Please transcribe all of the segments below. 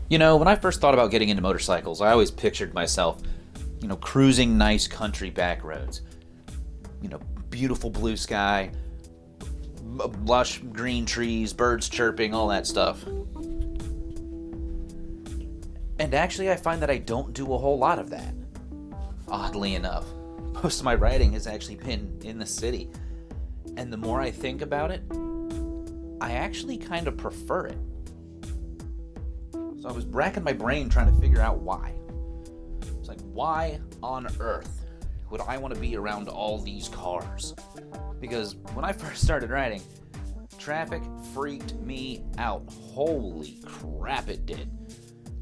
When I first thought about getting into motorcycles, I always pictured myself, cruising nice country back roads. You know, Beautiful blue sky, lush green trees, birds chirping, all that stuff. And actually, I find that I don't do a whole lot of that. Oddly enough, most of my riding has actually been in the city. And the more I think about it, I actually kind of prefer it. So I was racking my brain trying to figure out why. It's like, why on earth would I want to be around all these cars? Because when I first started riding, traffic freaked me out. Holy crap, it did.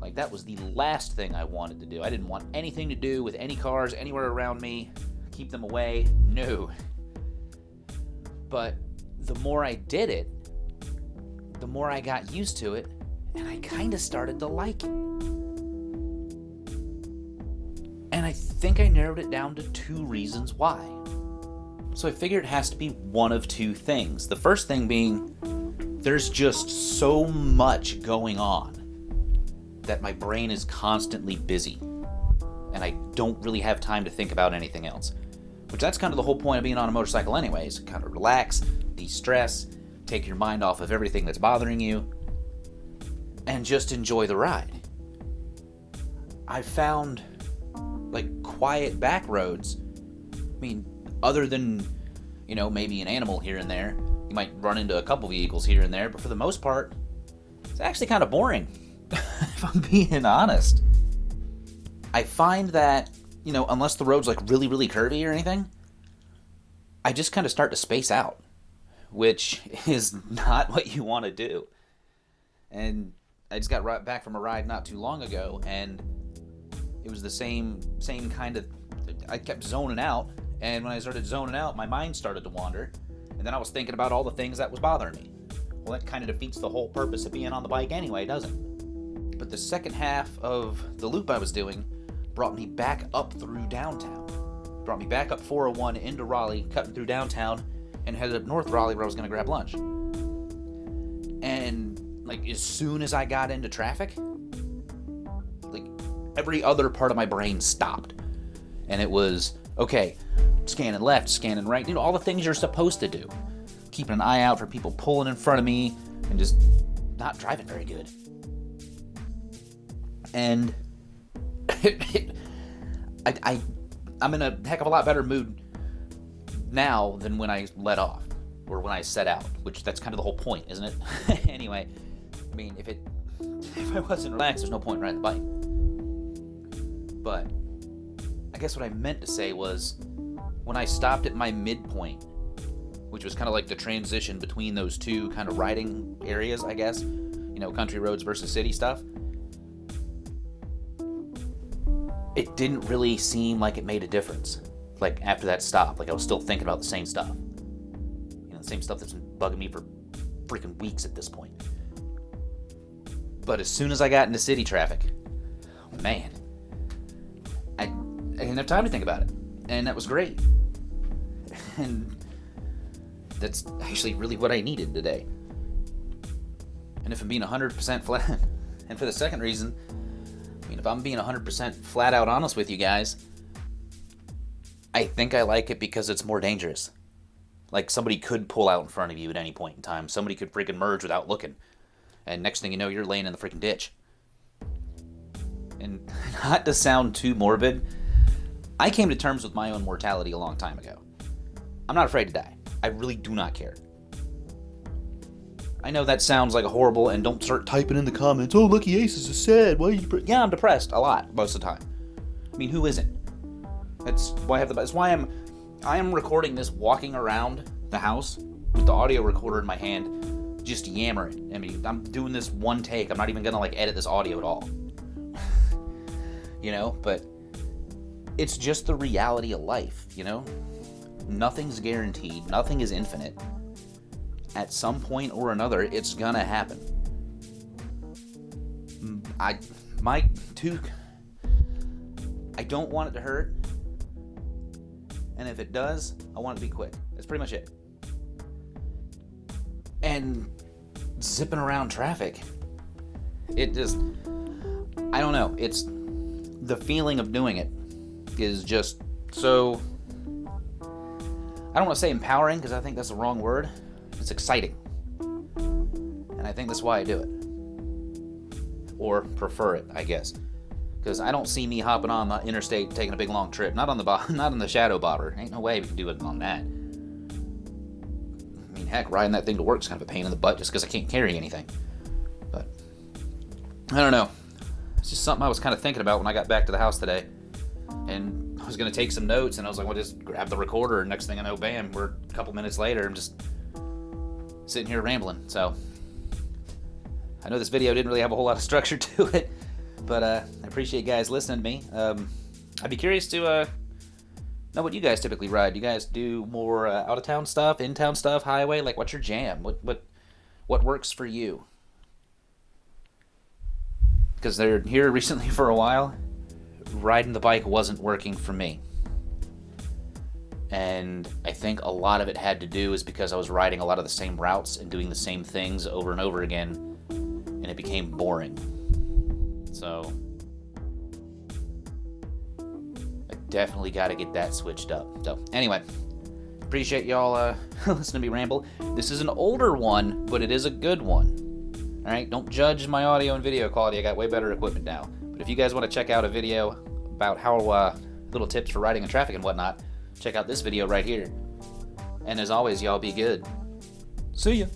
Like, that was the last thing I wanted to do. I didn't want anything to do with any cars anywhere around me. Keep them away. No. But the more I did it, the more I got used to it, and I kind of started to like it. And I think I narrowed it down to 2 reasons why. So I figured it has to be one of 2 things. The first thing being, there's just so much going on that my brain is constantly busy, and I don't really have time to think about anything else. Which that's kind of the whole point of being on a motorcycle anyways. Kind of relax, de-stress, take your mind off of everything that's bothering you, and just enjoy the ride. I found, quiet back roads, other than, maybe an animal here and there, you might run into a couple vehicles here and there, but for the most part, it's actually kind of boring, if I'm being honest. I find that, unless the road's really, really curvy or anything, I just kind of start to space out, which is not what you want to do. And I just got back from a ride not too long ago, and it was the same kind of, I kept zoning out, and when I started zoning out, my mind started to wander, and then I was thinking about all the things that was bothering me. Well, that kind of defeats the whole purpose of being on the bike anyway, doesn't it? But the second half of the loop I was doing brought me back up through downtown. Brought me back up 401 into Raleigh, cutting through downtown, and headed up North Raleigh where I was going to grab lunch. And, as soon as I got into traffic, every other part of my brain stopped. And it was, okay, scanning left, scanning right, all the things you're supposed to do. Keeping an eye out for people pulling in front of me, and just not driving very good. And I'm in a heck of a lot better mood now than when I let off, or when I set out, which that's kind of the whole point, isn't it? Anyway, if I wasn't relaxed, there's no point in riding the bike. But I guess what I meant to say was, when I stopped at my midpoint, which was kind of like the transition between those 2 kind of riding areas, I guess, country roads versus city stuff, it didn't really seem like it made a difference. After that stop, I was still thinking about the same stuff. The same stuff that's been bugging me for freaking weeks at this point. But as soon as I got into city traffic, man, I didn't have time to think about it. And that was great. And that's actually really what I needed today. And if I'm being 100% flat, and for the second reason, if I'm being 100% flat out honest with you guys, I think I like it because it's more dangerous. Somebody could pull out in front of you at any point in time. Somebody could freaking merge without looking. And next thing you know, you're laying in the freaking ditch. And not to sound too morbid, I came to terms with my own mortality a long time ago. I'm not afraid to die. I really do not care. I know that sounds like a horrible, and don't start typing in the comments, oh, Lucky Aces is sad, why are you depressed? Yeah, I'm depressed a lot, most of the time. Who isn't? That's why I am recording this walking around the house with the audio recorder in my hand, just yammering. I'm doing this one take. I'm not even gonna edit this audio at all. But it's just the reality of life, Nothing's guaranteed. Nothing is infinite. At some point or another, it's gonna happen. I don't want it to hurt. And if it does, I want it to be quick. That's pretty much it. And zipping around traffic, it just, I don't know. It's the feeling of doing it is just so, I don't want to say empowering because I think that's the wrong word. It's exciting. And I think that's why I do it. Or prefer it, I guess. Because I don't see me hopping on the interstate taking a big long trip. Not on the shadow bobber. Ain't no way we can do it on that. I mean, heck, riding that thing to work is kind of a pain in the butt just because I can't carry anything. But I don't know. It's just something I was kind of thinking about when I got back to the house today. And I was going to take some notes, and I was like, well, just grab the recorder, and next thing I know, bam, we're a couple minutes later, I'm just sitting here rambling. So I know this video didn't really have a whole lot of structure to it, but I appreciate you guys listening to me. I'd be curious to know what you guys typically ride. Do you guys do more out-of-town stuff, in-town stuff, highway? Like, what's your jam? What works for you? Because they're here recently for a while, riding the bike wasn't working for me. And I think a lot of it had to do is because I was riding a lot of the same routes and doing the same things over and over again, and it became boring. So I definitely got to get that switched up. So anyway, appreciate y'all listening to me ramble. This is an older one, but it is a good one. All right, don't judge my audio and video quality. I got way better equipment now. But if you guys want to check out a video about how little tips for riding in traffic and whatnot, check out this video right here. And as always, y'all be good. See ya.